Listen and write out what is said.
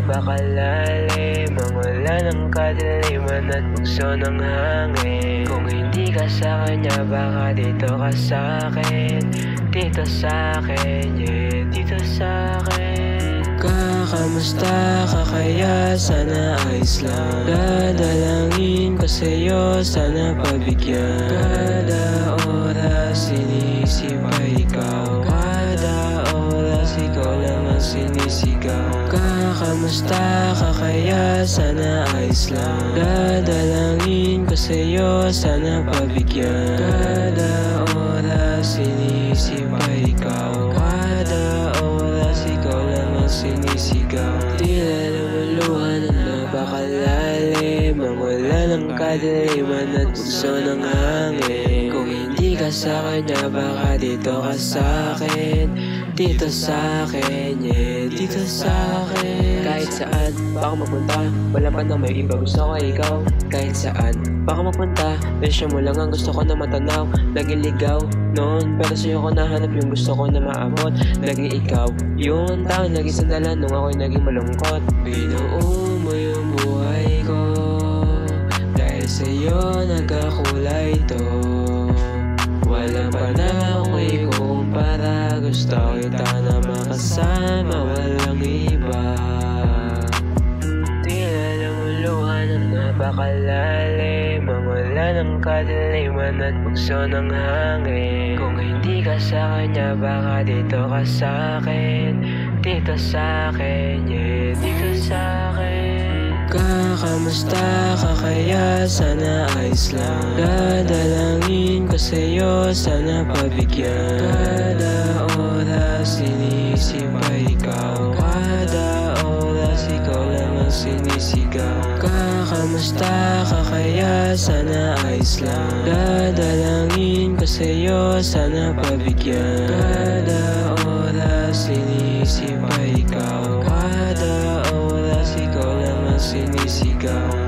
napakalalim, ang ulan ng kadiliman at bugso ng hangin. Kung hindi ka sa kanya, baka dito ka sa'kin, dito sa'kin, yeah, dito sa'kin. Kamusta ka kaya? Sana ayos lang. Dadalangin ko sa'yo, sana pabigyan. Kada oras sinisip pa ikaw, kada oras ikaw lang ang sinisigaw. Kamusta ka kaya? Sana ayos lang. Dadalangin ko sa'yo, sana pabigyan. Kada oras sinisip pa ikaw, kada oras ikaw lang ang sinisigaw. Tila lumuluhan ang napakalalim, ang ulan ng kadiliman at bugso ng hangin. Kung hindi ka sa kanya, baka dito ka sa'kin, dito sa'kin, yeah, dito sa'kin. Kahit saan, baka mapunta, wala pa na may iba, gusto ko ikaw. Kahit saan, baka mapunta, besyo mo lang ang gusto ko na matanaw. Nagiligaw noon, pero sa'yo ko nahanap yung gusto ko na maabot. Naging ikaw, yun taon naging sandala nung ako'y naging malungkot. Binuo mo yung buhay ko, dahil sa'yo nagkakulay to. Walang panahon ikumpara, gusto kita na makasama, walang iba. Tila lumuluhan ang napakalalim, ang ulan ng kadiliman at bugso ng hangin. Kung hindi ka sa kanya, baka dito ka sa'kin, dito sa'kin, yeah, dito sa'kin. Kamusta ka kaya? Sana ayos lang. Dadalangin ko sa'yo, sana pabigyan. Kada oras sinisip pa ikaw, kada oras ikaw lang ang sinisigaw. Kamusta ka kaya? Sana ayos lang. Dadalangin ko sa'yo, sana pabigyan. Kada oras sinisip pa ikaw, kada oras ikaw lang ang sinisigaw.